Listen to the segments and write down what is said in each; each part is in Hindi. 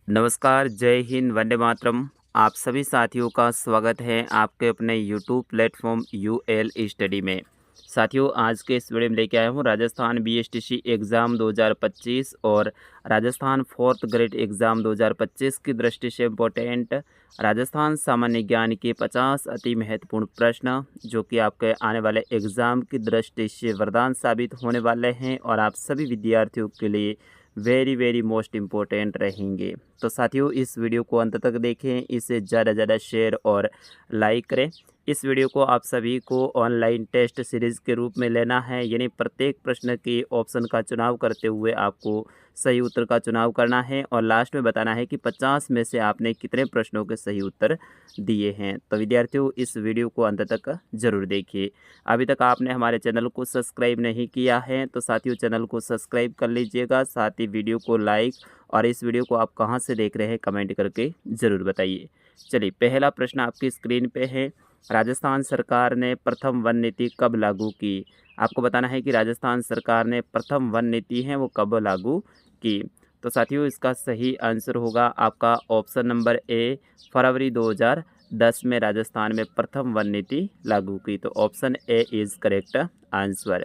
नमस्कार, जय हिंद, वंदे मातरम। आप सभी साथियों का स्वागत है आपके अपने यूट्यूब प्लेटफॉर्म यूएल स्टडी में। साथियों, आज के इस वीडियो में लेके आया हूँ राजस्थान बीएसटीसी एग्ज़ाम 2025 और राजस्थान फोर्थ ग्रेड एग्ज़ाम 2025 की दृष्टि से इम्पोर्टेंट राजस्थान सामान्य ज्ञान के 50 अति महत्वपूर्ण प्रश्न, जो कि आपके आने वाले एग्ज़ाम की दृष्टि से वरदान साबित होने वाले हैं और आप सभी विद्यार्थियों के लिए वेरी मोस्ट इम्पोर्टेंट रहेंगे। तो साथियों, इस वीडियो को अंत तक देखें, इसे ज़्यादा शेयर और लाइक करें। इस वीडियो को आप सभी को ऑनलाइन टेस्ट सीरीज़ के रूप में लेना है, यानी प्रत्येक प्रश्न के ऑप्शन का चुनाव करते हुए आपको सही उत्तर का चुनाव करना है और लास्ट में बताना है कि 50 में से आपने कितने प्रश्नों के सही उत्तर दिए हैं। तो विद्यार्थियों, इस वीडियो को अंत तक ज़रूर देखिए। अभी तक आपने हमारे चैनल को सब्सक्राइब नहीं किया है तो साथियों, चैनल को सब्सक्राइब कर लीजिएगा, साथ ही वीडियो को लाइक और इस वीडियो को आप कहां से देख रहे हैं कमेंट करके ज़रूर बताइए। चलिए, पहला प्रश्न आपकी स्क्रीन पे है। राजस्थान सरकार ने प्रथम वन नीति कब लागू की? आपको बताना है कि राजस्थान सरकार ने प्रथम वन नीति है वो कब लागू की। तो साथियों, इसका सही आंसर होगा आपका ऑप्शन नंबर ए, फरवरी 2010 में राजस्थान में प्रथम वन नीति लागू की। तो option A is correct answer.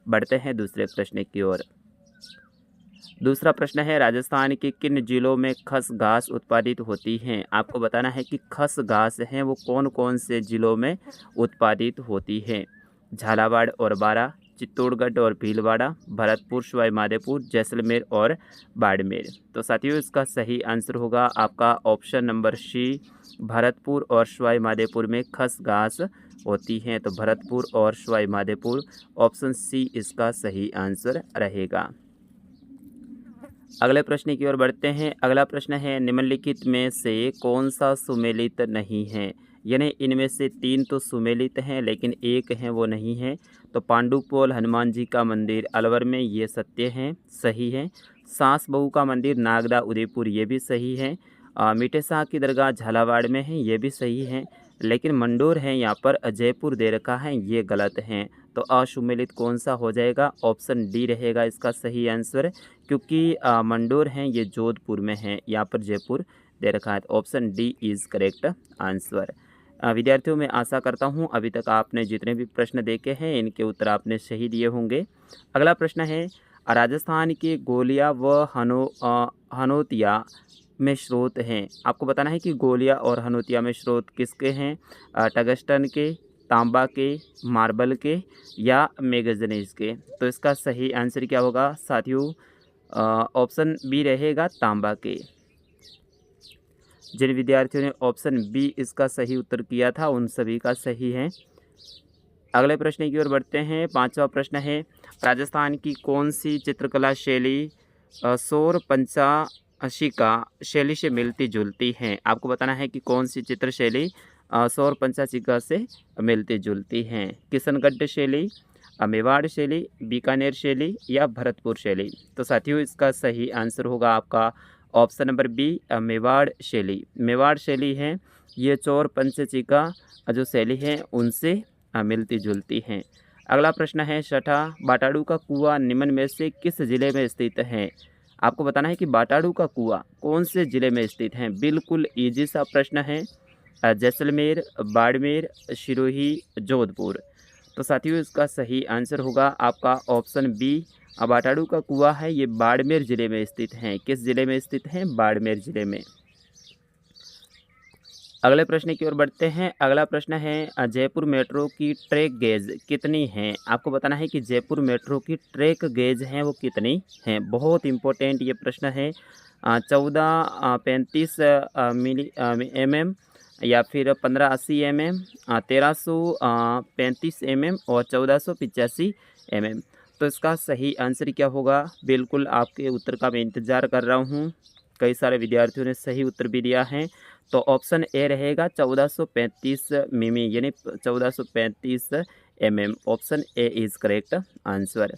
बढ़ते हैं दूसरे प्रश्न की ओर। दूसरा प्रश्न है, राजस्थान के किन जिलों में खस घास उत्पादित होती हैं? आपको बताना है कि खस घास हैं वो कौन कौन से जिलों में उत्पादित होती हैं। झालावाड़ और बारां, चित्तौड़गढ़ और भीलवाड़ा, भरतपुर, सवाई माधोपुर, जैसलमेर और बाड़मेर। तो साथियों, इसका सही आंसर होगा आपका ऑप्शन नंबर सी, भरतपुर और सवाई माधोपुर में खस घास होती हैं। तो भरतपुर और सवाई माधोपुर, ऑप्शन सी इसका सही आंसर रहेगा। अगले प्रश्न की ओर बढ़ते हैं। अगला प्रश्न है, निम्नलिखित में से कौन सा सुमेलित नहीं है? यानी इनमें से 3 तो सुमेलित हैं लेकिन एक है वो नहीं है। तो पांडुपोल हनुमान जी का मंदिर अलवर में, ये सत्य है, सही है। सास बहू का मंदिर नागदा उदयपुर, ये भी सही है। मीठे शाह की दरगाह झालावाड़ में है, ये भी सही है। लेकिन मंडोर है यहाँ पर जयपुर दे रखा है, ये गलत है। तो असुमेलित कौन सा हो जाएगा? ऑप्शन डी रहेगा इसका सही आंसर, क्योंकि मंडोर हैं ये जोधपुर में है, यहाँ पर जयपुर दे रखा है। तो option D is correct answer. विद्यार्थियों, मैं आशा करता हूँ अभी तक आपने जितने भी प्रश्न देखे हैं इनके उत्तर आपने सही दिए होंगे। अगला प्रश्न है, राजस्थान के गोलिया व हनोतिया में स्रोत हैं। आपको बताना है कि गोलिया और हनोतिया में स्रोत किसके हैं? टंगस्टन के, तांबा के, मार्बल के या मैंगनीज के। तो इसका सही आंसर क्या होगा साथियों? ऑप्शन बी रहेगा, तांबा के। जिन विद्यार्थियों ने ऑप्शन बी इसका सही उत्तर किया था उन सभी का सही है। अगले प्रश्न की ओर बढ़ते हैं। पांचवा प्रश्न है, राजस्थान की कौन सी चित्रकला शैली सौर पंचाशिका शैली से मिलती जुलती है? आपको बताना है कि कौन सी चित्र शैली सौर पंचाशिका से मिलती जुलती हैं। किशनगढ़ शैली, मेवाड़ शैली, बीकानेर शैली या भरतपुर शैली। तो साथियों, इसका सही आंसर होगा आपका ऑप्शन नंबर बी, मेवाड़ शैली। मेवाड़ शैली है ये सौर पंचाशिका जो शैली है उनसे मिलती जुलती हैं। अगला प्रश्न है छठा, बाटाड़ू का कुआं निम्न में से किस जिले में स्थित है? आपको बताना है कि बाटाड़ू का कुआं कौन से जिले में स्थित है। बिल्कुल इजी सा प्रश्न है। जैसलमेर, बाड़मेर, सिरोही, जोधपुर। तो साथियों, इसका सही आंसर होगा आपका ऑप्शन बी, बाटाड़ू का कुआं है ये बाड़मेर ज़िले में स्थित हैं। किस ज़िले में स्थित हैं? बाड़मेर ज़िले में। अगले प्रश्न की ओर बढ़ते हैं। अगला प्रश्न है, जयपुर मेट्रो की ट्रैक गेज कितनी हैं? आपको बताना है कि जयपुर मेट्रो की ट्रैक गेज हैं वो कितनी हैं। बहुत इंपॉर्टेंट ये प्रश्न है। 1435 मिली mm या फिर 1580 mm, 1335 mm और 1485 mm। तो इसका सही आंसर क्या होगा? बिल्कुल आपके उत्तर का मैं इंतज़ार कर रहा हूँ। कई सारे विद्यार्थियों ने सही उत्तर भी दिया है। तो ऑप्शन ए रहेगा 1435 मिमी, यानी 1435 mm। Option A is correct answer.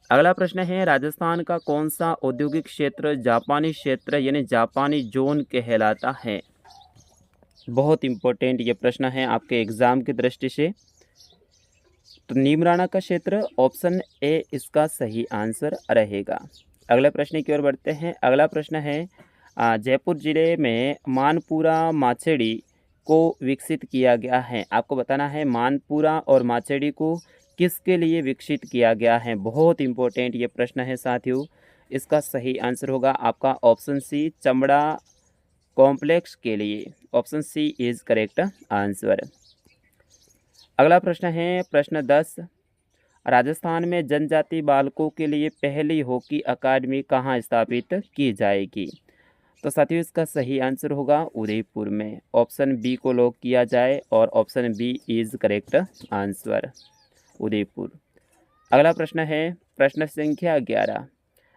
अगला प्रश्न है, राजस्थान का कौन सा औद्योगिक क्षेत्र जापानी क्षेत्र यानी जापानी जोन कहलाता है? बहुत इंपॉर्टेंट ये प्रश्न है आपके एग्जाम की दृष्टि से। तो नीमराणा का क्षेत्र, ऑप्शन ए इसका सही आंसर रहेगा। अगले प्रश्न की ओर बढ़ते हैं। अगला प्रश्न है जयपुर जिले में मानपुरा माचेड़ी को विकसित किया गया है। आपको बताना है मानपुरा और माचेड़ी को किसके लिए विकसित किया गया है। बहुत इंपॉर्टेंट ये प्रश्न है साथियों। इसका सही आंसर होगा आपका ऑप्शन सी, चमड़ा कॉम्प्लेक्स के लिए। Option C is correct answer. अगला प्रश्न है प्रश्न 10। राजस्थान में जनजाति बालकों के लिए पहली हॉकी अकादमी कहाँ स्थापित की जाएगी। तो साथियों इसका सही आंसर होगा उदयपुर में। ऑप्शन बी को लॉक किया जाए और option B is correct answer, Udaipur. अगला प्रश्न है प्रश्न संख्या 11।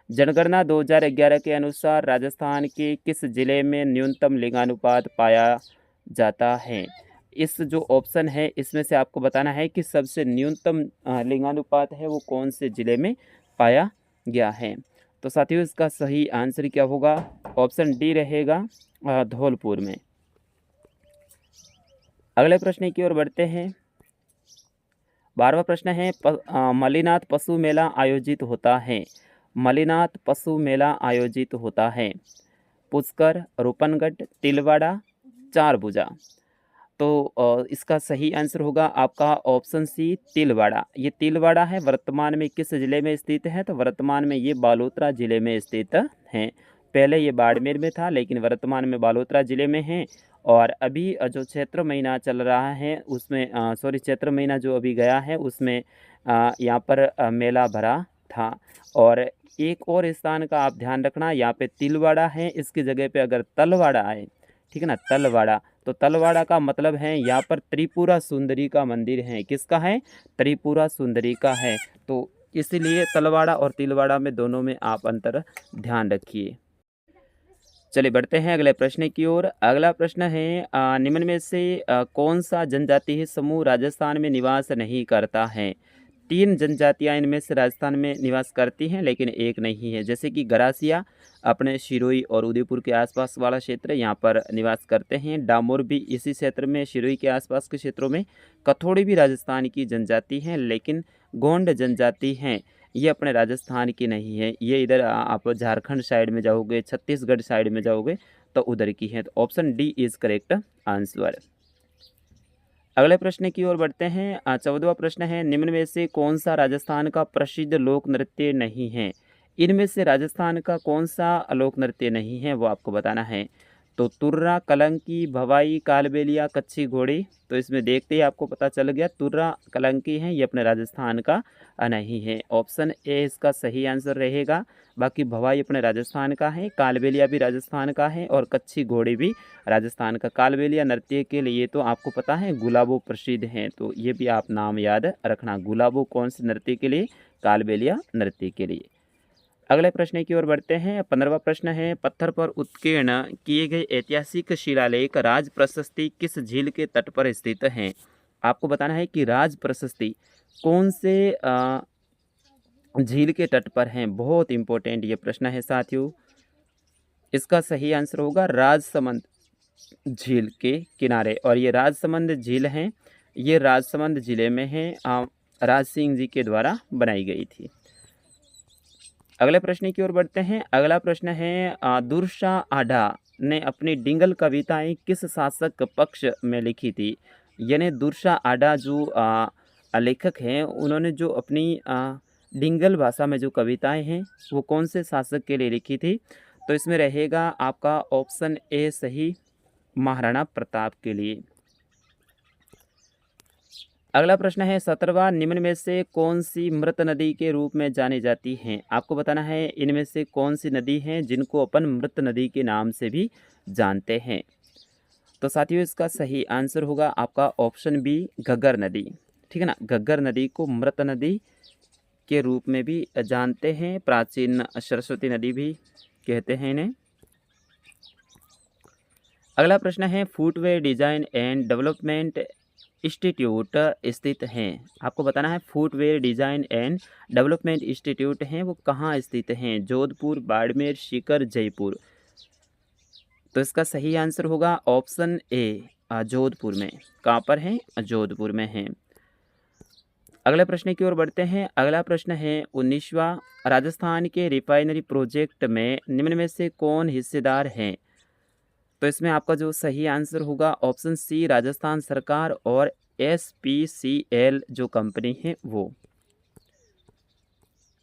जनगणना 2011 के अनुसार राजस्थान के किस जिले में न्यूनतम लिंगानुपात पाया जाता है। इस जो ऑप्शन है इसमें से आपको बताना है कि सबसे न्यूनतम लिंगानुपात है वो कौन से जिले में पाया गया है। तो साथियों इसका सही आंसर क्या होगा। ऑप्शन डी रहेगा धौलपुर में। अगले प्रश्न की ओर बढ़ते हैं। 12वां प्रश्न है मलिनाथ पशु मेला आयोजित होता है। मलिनाथ पशु मेला आयोजित होता है पुष्कर, रूपनगढ़, तिलवाड़ा, चारभुजा। तो इसका सही आंसर होगा आपका ऑप्शन सी, तिलवाड़ा। ये तिलवाड़ा है वर्तमान में किस ज़िले में स्थित है। तो वर्तमान में ये बालोतरा ज़िले में स्थित है। पहले ये बाड़मेर में था लेकिन वर्तमान में बालोतरा ज़िले में है। और अभी जो चैत्र महीना चल रहा है उसमें चैत्र महीना जो अभी गया है उसमें यहाँ पर मेला भरा था। और एक और स्थान का आप ध्यान रखना, यहाँ पे तिलवाड़ा है, इसकी जगह पे अगर तलवाड़ा आए, ठीक है ना, तलवाड़ा, तो तलवाड़ा का मतलब है यहाँ पर त्रिपुरा सुंदरी का मंदिर है। किसका है, त्रिपुरा सुंदरी का है। तो इसलिए तलवाड़ा और तिलवाड़ा में दोनों में आप अंतर ध्यान रखिए। चलिए बढ़ते हैं अगले प्रश्न की ओर। अगला प्रश्न है निम्न में से कौन सा जनजातीय समूह राजस्थान में निवास नहीं करता है। 3 जनजातियां इनमें से राजस्थान में निवास करती हैं लेकिन एक नहीं है। जैसे कि गरासिया अपने सिरोही और उदयपुर के आसपास वाला क्षेत्र यहाँ पर निवास करते हैं। डामोर भी इसी क्षेत्र में, सिरोही के आसपास के क्षेत्रों में। कथोड़ी भी राजस्थान की जनजाति हैं लेकिन गोंड जनजाति हैं, ये अपने राजस्थान की नहीं है। ये इधर आप झारखंड साइड में जाओगे, छत्तीसगढ़ साइड में जाओगे तो उधर की है। तो option D is correct answer. अगले प्रश्न की ओर बढ़ते हैं। 14वां प्रश्न है निम्न में से कौन सा राजस्थान का प्रसिद्ध लोक नृत्य नहीं है। इनमें से राजस्थान का कौन सा लोक नृत्य नहीं है वो आपको बताना है। तो तुर्रा, कलंकी, भवाई, कालबेलिया, कच्छी घोड़ी। तो इसमें देखते ही आपको पता चल गया तुर्रा कलंकी है, ये अपने राजस्थान का नहीं है। ऑप्शन ए इसका सही आंसर रहेगा। बाकी भवाई अपने राजस्थान का है, कालबेलिया भी राजस्थान का है और कच्छी घोड़ी भी राजस्थान का। कालबेलिया नृत्य के लिए तो आपको पता है गुलाबो प्रसिद्ध हैं, तो ये भी आप नाम याद रखना। गुलाबो कौन से नृत्य के लिए, कालबेलिया नृत्य के लिए। अगले प्रश्न की ओर बढ़ते हैं। 15वां प्रश्न है पत्थर पर उत्कीर्ण किए गए ऐतिहासिक शिलालेख राज प्रशस्ति किस झील के तट पर स्थित हैं। आपको बताना है कि राज प्रशस्ति कौन से झील के तट पर हैं। बहुत इंपॉर्टेंट ये प्रश्न है साथियों। इसका सही आंसर होगा राजसमंद झील के किनारे। और ये राजसमंद झील है, ये राजसमंद जिले में है, राज सिंह जी के द्वारा बनाई गई थी। अगले प्रश्न की ओर बढ़ते हैं। अगला प्रश्न है दुर्शा आढ़ा ने अपनी डिंगल कविताएं किस शासक पक्ष में लिखी थी। यानी दुर्शा आढ़ा जो लेखक हैं उन्होंने जो अपनी डिंगल भाषा में जो कविताएं हैं वो कौन से शासक के लिए लिखी थी। तो इसमें रहेगा आपका ऑप्शन ए सही, महाराणा प्रताप के लिए। अगला प्रश्न है 17वां निम्न में से कौन सी मृत नदी के रूप में जानी जाती हैं। आपको बताना है इनमें से कौन सी नदी हैं जिनको अपन मृत नदी के नाम से भी जानते हैं। तो साथियों इसका सही आंसर होगा आपका ऑप्शन बी, घग्गर नदी। ठीक है ना, घग्गर नदी को मृत नदी के रूप में भी जानते हैं, प्राचीन सरस्वती नदी भी कहते हैं इन्हें। अगला प्रश्न है footwear design and development institute स्थित हैं। आपको बताना है footwear design and development institute हैं वो कहाँ स्थित हैं। जोधपुर, बाड़मेर, सीकर, जयपुर। तो इसका सही आंसर होगा ऑप्शन ए, जोधपुर में। कहाँ पर है, जोधपुर में है। अगले प्रश्न की ओर बढ़ते हैं। अगला प्रश्न है 19वां, राजस्थान के रिफाइनरी प्रोजेक्ट में निम्न में से कौन हिस्सेदार हैं? तो इसमें आपका जो सही आंसर होगा ऑप्शन सी राजस्थान सरकार और SPCL जो कंपनी है वो।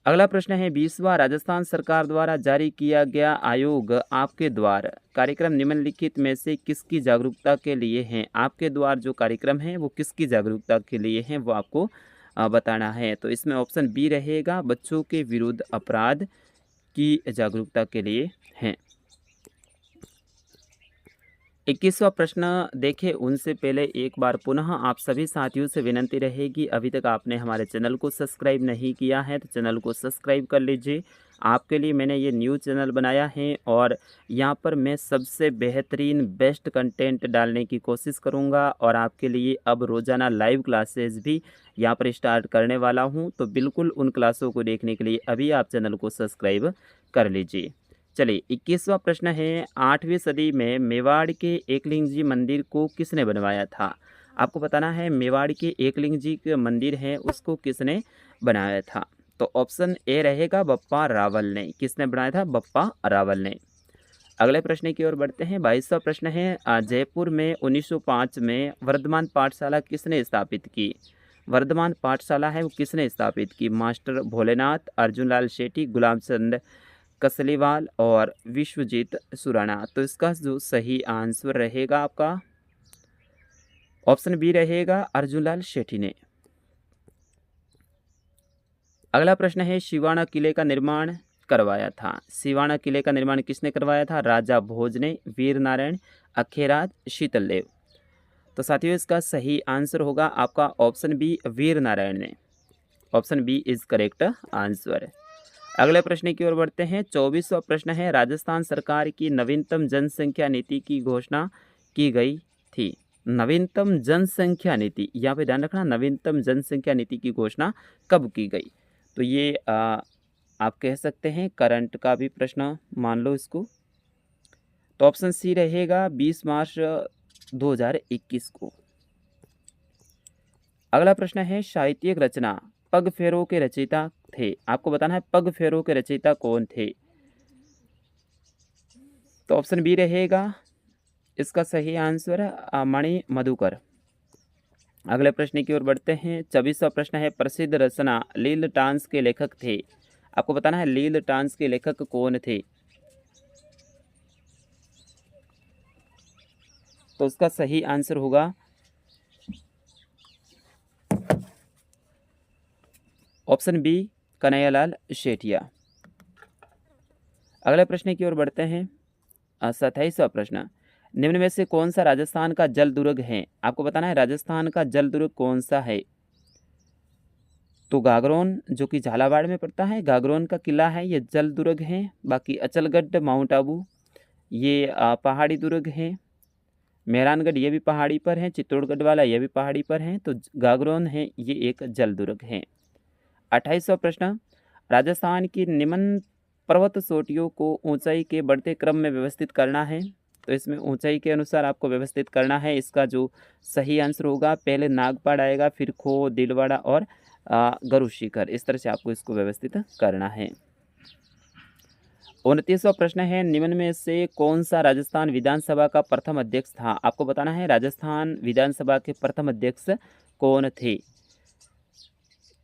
अगला प्रश्न है 20वां, राजस्थान सरकार द्वारा जारी किया गया आयोग आपके द्वार कार्यक्रम निम्नलिखित में से किसकी जागरूकता के लिए हैं? आपके द्वार जो कार्यक्रम है वो किसकी जागरूकता के लिए हैं वो आपको बताना है। तो इसमें ऑप्शन बी रहेगा बच्चों के विरुद्ध अपराध की जागरूकता के लिए हैं। 21वां प्रश्न देखें उनसे पहले एक बार पुनः आप सभी साथियों से विनंती रहेगी, अभी तक आपने हमारे चैनल को सब्सक्राइब नहीं किया है तो चैनल को सब्सक्राइब कर लीजिए। आपके लिए मैंने ये न्यू चैनल बनाया है और यहाँ पर मैं सबसे बेहतरीन बेस्ट कंटेंट डालने की कोशिश करूँगा और आपके लिए अब रोज़ाना लाइव क्लासेस भी यहाँ पर स्टार्ट करने वाला हूँ। तो बिल्कुल उन क्लासों को देखने के लिए अभी आप चैनल को सब्सक्राइब कर लीजिए। चलिए 21वां प्रश्न है 8वीं सदी में मेवाड़ के एकलिंग जी मंदिर को किसने बनवाया था? आपको बताना है मेवाड़ के एकलिंग जी के मंदिर है उसको किसने बनाया था? तो ऑप्शन ए रहेगा बप्पा रावल ने। किसने बनाया था? बप्पा रावल ने। अगले प्रश्न की ओर बढ़ते हैं। 22वां प्रश्न है जयपुर में 1905 में वर्धमान पाठशाला किसने स्थापित की? वर्धमान पाठशाला है वो किसने स्थापित की? मास्टर भोलेनाथ, अर्जुनलाल शेट्टी, गुलाम चंद कसलीवाल और विश्वजीत सुराणा। तो इसका जो सही आंसर रहेगा आपका ऑप्शन बी रहेगा अर्जुनलाल शेट्टी ने। अगला प्रश्न है सिवाना किले का निर्माण करवाया था? सिवाना किले का निर्माण किसने करवाया था? राजा भोज ने, वीर नारायण, अखेराज, शीतलदेव। तो साथियों इसका सही आंसर होगा आपका ऑप्शन बी वीर नारायण ने। Option B is correct answer. अगले प्रश्न की ओर बढ़ते हैं। 24वां प्रश्न है राजस्थान सरकार की नवीनतम जनसंख्या नीति की घोषणा की गई थी? नवीनतम जनसंख्या नीति, यहाँ पे ध्यान रखना, नवीनतम जनसंख्या नीति की घोषणा कब की गई? तो ये आप कह सकते हैं करंट का भी प्रश्न मान लो इसको। तो ऑप्शन सी रहेगा 20 मार्च 2021 को। अगला प्रश्न है साहित्यिक रचना पग फेरों के रचयिता थे? आपको बताना है पग फेरों के रचयिता कौन थे? तो ऑप्शन बी रहेगा इसका सही आंसर मणि मधुकर। अगले प्रश्न की ओर बढ़ते हैं। 24वां प्रश्न है प्रसिद्ध रचना लील टांस के लेखक थे? आपको बताना है लील टांस के लेखक कौन थे? तो उसका सही आंसर होगा ऑप्शन बी कन्हैयालाल शेठिया। अगले प्रश्न की ओर बढ़ते हैं। 27वां प्रश्न निम्न में से कौन सा राजस्थान का जल दुर्ग है? आपको बताना है राजस्थान का जल दुर्ग कौन सा है? तो गागरोन जो कि झालावाड़ में पड़ता है, गागरोन का किला है ये जल दुर्ग है। बाकी अचलगढ़ माउंट आबू ये पहाड़ी दुर्ग है। मेहरानगढ़ ये भी पहाड़ी पर है। चित्तौड़गढ़ वाला ये भी पहाड़ी पर है। तो गागरोन है ये एक जल दुर्ग है। 28वां प्रश्न राजस्थान की निम्न पर्वत चोटियों को ऊंचाई के बढ़ते क्रम में व्यवस्थित करना है? तो इसमें ऊंचाई के अनुसार आपको व्यवस्थित करना है। इसका जो सही आंसर होगा पहले नागपाड़ आएगा, फिर खो, दिलवाड़ा और गरु शिखर, इस तरह से आपको इसको व्यवस्थित करना है। 29वां प्रश्न है निम्न में से कौन सा राजस्थान विधानसभा का प्रथम अध्यक्ष था? आपको बताना है राजस्थान विधानसभा के प्रथम अध्यक्ष कौन थे?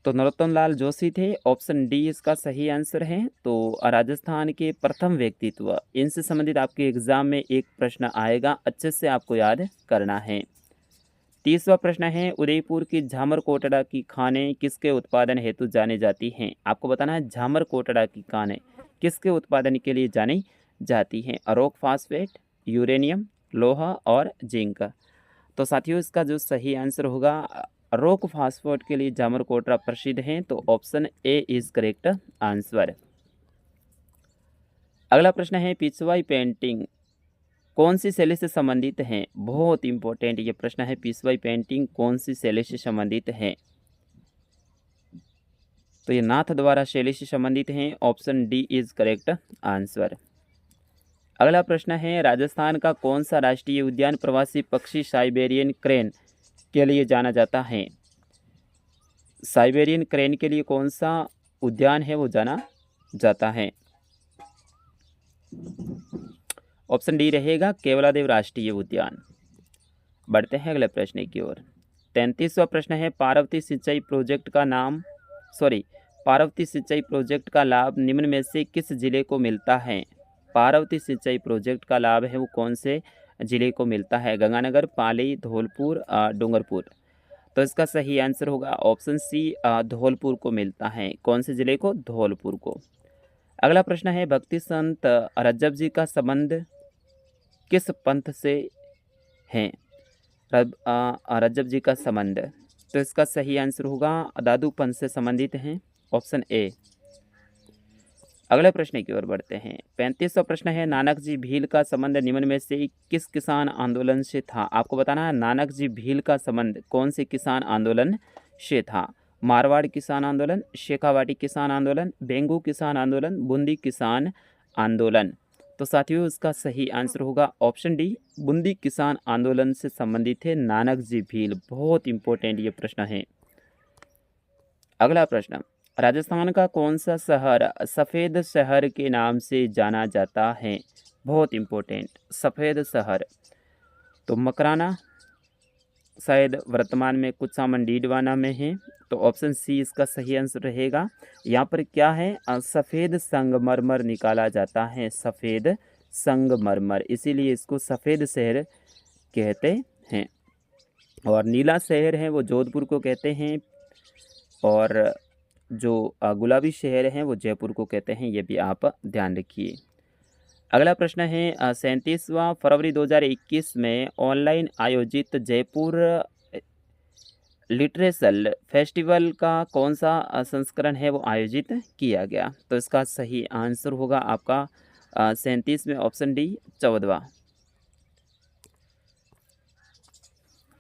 तो नरोत्तम लाल जोशी थे। ऑप्शन डी इसका सही आंसर है। तो राजस्थान के प्रथम व्यक्तित्व, इनसे संबंधित आपके एग्जाम में एक प्रश्न आएगा, अच्छे से आपको याद करना है। 30वां प्रश्न है उदयपुर की झामर कोटड़ा की खानें किसके उत्पादन हेतु जाने जाती हैं? आपको बताना है झामर कोटड़ा की खानें किसके उत्पादन के लिए जानी जाती हैं? रॉक फास्फेट, यूरेनियम, लोहा और जिंक। तो साथियों इसका जो सही आंसर होगा रॉक फास्फेट के लिए झामर कोटड़ा प्रसिद्ध हैं। तो option A is correct answer. अगला प्रश्न है पिछवाई पेंटिंग कौन सी शैली से संबंधित है? बहुत इंपॉर्टेंट ये प्रश्न है। पिछवाई पेंटिंग कौन सी शैली से संबंधित है? तो ये नाथ द्वारा शैली से संबंधित है। Option D is correct answer. अगला प्रश्न है राजस्थान का कौन सा राष्ट्रीय उद्यान प्रवासी पक्षी साइबेरियन क्रेन के लिए जाना जाता है? साइबेरियन क्रेन के लिए कौन सा उद्यान है वो जाना जाता है? ऑप्शन डी रहेगा केवलादेव राष्ट्रीय उद्यान। बढ़ते हैं अगले प्रश्न की ओर। 33वां प्रश्न है पार्वती सिंचाई प्रोजेक्ट का नाम पार्वती सिंचाई प्रोजेक्ट का लाभ निम्न में से किस जिले को मिलता है? पार्वती सिंचाई प्रोजेक्ट का लाभ है वो कौन से जिले को मिलता है? गंगानगर, पाली, धौलपुर, डूंगरपुर। तो इसका सही आंसर होगा ऑप्शन सी, धौलपुर को मिलता है। कौन से जिले को? धौलपुर को। अगला प्रश्न है भक्ति संत रज्जब जी का संबंध किस पंथ से है? रज्जब जी का संबंध, तो इसका सही आंसर होगा दादू पंथ से संबंधित हैं, ऑप्शन ए। अगले प्रश्न की ओर बढ़ते हैं। 35वां प्रश्न है नानक जी भील का संबंध निम्न में से किस किसान आंदोलन से था? आपको बताना है नानक जी भील का संबंध कौन से किसान आंदोलन से था? मारवाड़ किसान आंदोलन, शेखावाटी किसान आंदोलन, बेंगू किसान आंदोलन, बूंदी किसान आंदोलन। तो साथियों इसका सही आंसर होगा ऑप्शन डी, बूंदी किसान आंदोलन से संबंधित थे नानक जी भील। बहुत इंपॉर्टेंट ये प्रश्न है। अगला प्रश्न, राजस्थान का कौन सा शहर सफ़ेद शहर के नाम से जाना जाता है? बहुत इंपॉर्टेंट, सफ़ेद शहर। तो मकराना शायद वर्तमान में कुचामन डीडवाना में है, तो ऑप्शन सी इसका सही आंसर रहेगा। यहाँ पर क्या है? सफ़ेद संगमरमर निकाला जाता है, सफ़ेद संगमरमर, इसीलिए इसको सफ़ेद शहर कहते हैं। और नीला शहर है वो जोधपुर को कहते हैं, और जो गुलाबी शहर हैं वो जयपुर को कहते हैं, ये भी आप ध्यान रखिए। अगला प्रश्न है 37वां फरवरी 2021 में ऑनलाइन आयोजित जयपुर लिटरेचर फेस्टिवल का कौन सा संस्करण है वो आयोजित किया गया? तो इसका सही आंसर होगा आपका 37 में ऑप्शन डी, 14वां।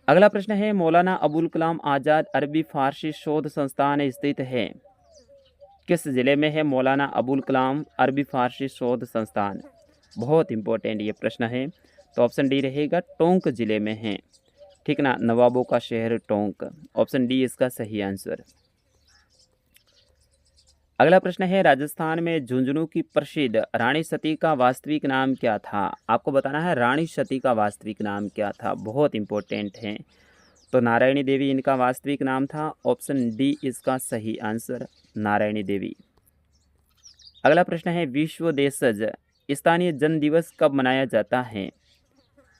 अगला प्रश्न है मौलाना अबुल कलाम आज़ाद अरबी फारसी शोध संस्थान स्थित है? किस जिले में है मौलाना अबुल कलाम अरबी फारसी शोध संस्थान? बहुत इंपॉर्टेंट ये प्रश्न है, तो ऑप्शन डी रहेगा टोंक जिले में है, ठीक ना, नवाबों का शहर टोंक, ऑप्शन डी इसका सही आंसर। अगला प्रश्न है राजस्थान में झुंझुनू की प्रसिद्ध रानी सती का वास्तविक नाम क्या था? आपको बताना है रानी सती का वास्तविक नाम क्या था, बहुत इंपॉर्टेंट है। तो नारायणी देवी इनका वास्तविक नाम था, ऑप्शन डी इसका सही आंसर, नारायणी देवी। अगला प्रश्न है विश्व देशज स्थानीय जन दिवस कब मनाया जाता है?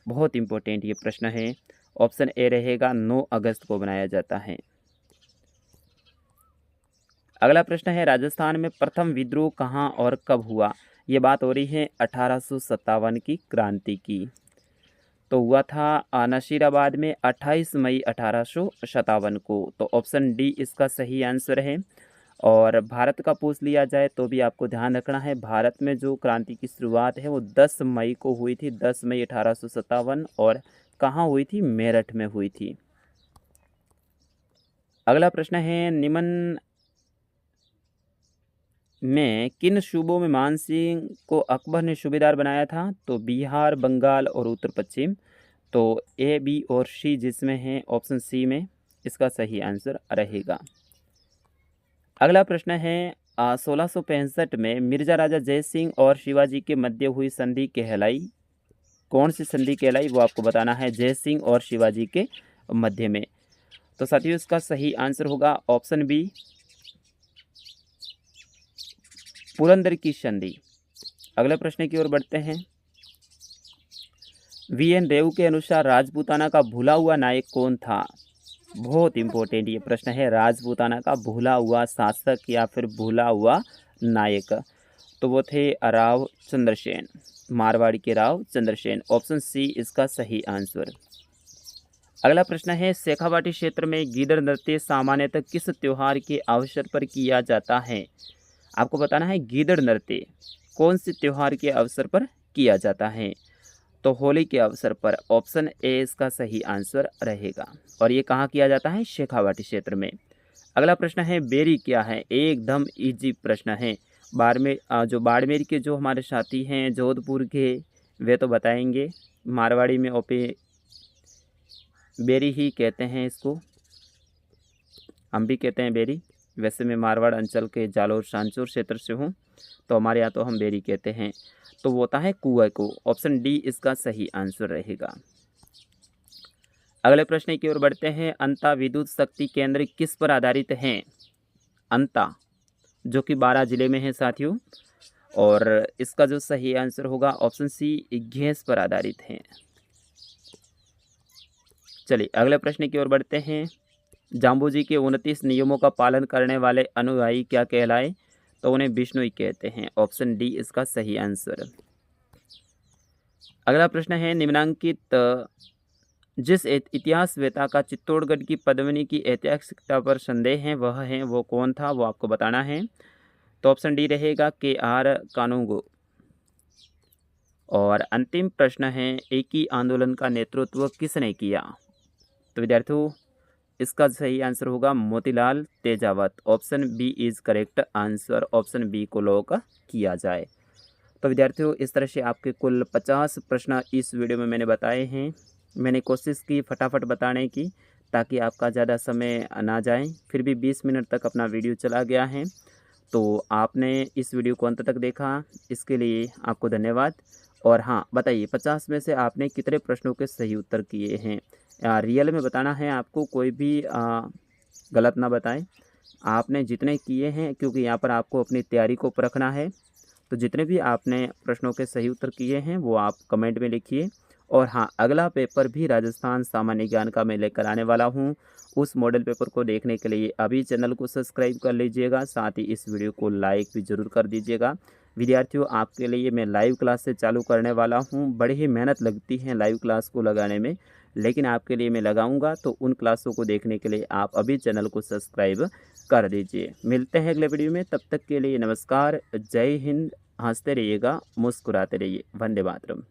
बहुत इंपॉर्टेंट ये प्रश्न है, ऑप्शन ए रहेगा 9 अगस्त को मनाया जाता है। अगला प्रश्न है राजस्थान में प्रथम विद्रोह कहाँ और कब हुआ? ये बात हो रही है 1857 की क्रांति की। तो हुआ था नशीराबाद में 28 मई 1857 को, तो ऑप्शन डी इसका सही आंसर है। और भारत का पूछ लिया जाए तो भी आपको ध्यान रखना है, भारत में जो क्रांति की शुरुआत है वो 10 मई को हुई थी, 10 मई 1857, और कहाँ हुई थी? मेरठ में हुई थी। अगला प्रश्न है निम्न में किन सूबों में मान सिंह को अकबर ने सूबेदार बनाया था? तो बिहार, बंगाल और उत्तर पश्चिम। तो ए, बी और सी जिसमें है ऑप्शन सी में इसका सही आंसर रहेगा। अगला प्रश्न है 1665 में मिर्जा राजा जय सिंह और शिवाजी के मध्य हुई संधि कहलाई? कौन सी संधि कहलाई वो आपको बताना है, जय सिंह और शिवाजी के मध्य में। तो साथियों इसका सही आंसर होगा ऑप्शन बी, पुरंदर की संधि। अगले प्रश्न की ओर बढ़ते हैं। वीएन रेव के अनुसार राजपूताना का भूला हुआ नायक कौन था? बहुत इंपॉर्टेंट ये प्रश्न है, राजपूताना का भूला हुआ शासक या फिर भूला हुआ नायक, तो वो थे राव चंद्रसेन, मारवाड़ी के राव चंद्रसेन, ऑप्शन सी इसका सही आंसर। अगला प्रश्न है शेखावाटी क्षेत्र में गीदड़ नृत्य सामान्यतः किस त्योहार के अवसर पर किया जाता है? आपको बताना है गीदड़ नृत्य कौन से त्योहार के अवसर पर किया जाता है? तो होली के अवसर पर, ऑप्शन ए इसका सही आंसर रहेगा। और ये कहाँ किया जाता है? शेखावाटी क्षेत्र में। अगला प्रश्न है बेरी क्या है? एकदम इजी प्रश्न है। बाड़मेर के जो हमारे साथी हैं जोधपुर के, वे तो बताएंगे, मारवाड़ी में ओपे बेरी ही कहते हैं इसको। हम भी कहते हैं बेरी। वैसे मैं मारवाड़ अंचल के जालोर सांचौर क्षेत्र से हूँ, तो हमारे यहाँ तो हम बेरी कहते हैं। तो वो होता है कुआ को। ऑप्शन डी इसका सही आंसर रहेगा। अगले प्रश्न की ओर बढ़ते हैं। अंता विद्युत शक्ति केंद्र किस पर आधारित हैं? अंता, जो कि बारां जिले में है साथियों, और इसका जो सही आंसर होगा ऑप्शन सी गैस पर आधारित है। चलिए अगले प्रश्न की ओर बढ़ते हैं। जाम्बू जी के 29 नियमों का पालन करने वाले अनुयायी क्या कहलाए? तो उन्हें बिश्नोई कहते हैं। ऑप्शन डी इसका सही आंसर। अगला प्रश्न है। निम्नांकित जिस इतिहासवेता का चित्तौड़गढ़ की पद्मिनी की ऐतिहासिकता पर संदेह है वो कौन था, वो आपको बताना है। तो ऑप्शन डी रहेगा KR कानूगो। और अंतिम प्रश्न है। एकी आंदोलन का नेतृत्व किसने किया? तो विद्यार्थियों इसका सही आंसर होगा Motilal Tejawat. Option B is correct answer. Option B को लॉक किया जाए। तो विद्यार्थियों इस तरह से आपके कुल 50 प्रश्न इस वीडियो में मैंने बताए हैं। मैंने कोशिश की फटाफट बताने की, ताकि आपका ज़्यादा समय ना जाए। फिर भी 20 मिनट तक अपना वीडियो चला गया है। तो आपने इस वीडियो को अंत तक देखा, इसके लिए आपको धन्यवाद। और हाँ बताइए, 50 में से आपने कितने प्रश्नों के सही उत्तर किए हैं? रियल में बताना है आपको, कोई भी गलत ना बताएं। आपने जितने किए हैं, क्योंकि यहाँ पर आपको अपनी तैयारी को परखना है, तो जितने भी आपने प्रश्नों के सही उत्तर किए हैं वो आप कमेंट में लिखिए। और हाँ, अगला पेपर भी राजस्थान सामान्य ज्ञान का मैं लेकर आने वाला हूँ। उस मॉडल पेपर को देखने के लिए अभी चैनल को सब्सक्राइब कर लीजिएगा, साथ ही इस वीडियो को लाइक भी ज़रूर कर दीजिएगा। विद्यार्थियों आपके लिए मैं लाइव क्लास से चालू करने वाला हूँ। बड़ी ही मेहनत लगती है लाइव क्लास को लगाने में, लेकिन आपके लिए मैं लगाऊंगा। तो उन क्लासों को देखने के लिए आप अभी चैनल को सब्सक्राइब कर दीजिए। मिलते हैं अगले वीडियो में, तब तक के लिए नमस्कार, जय हिंद। हंसते रहिएगा, मुस्कुराते रहिए। वंदे मातरम।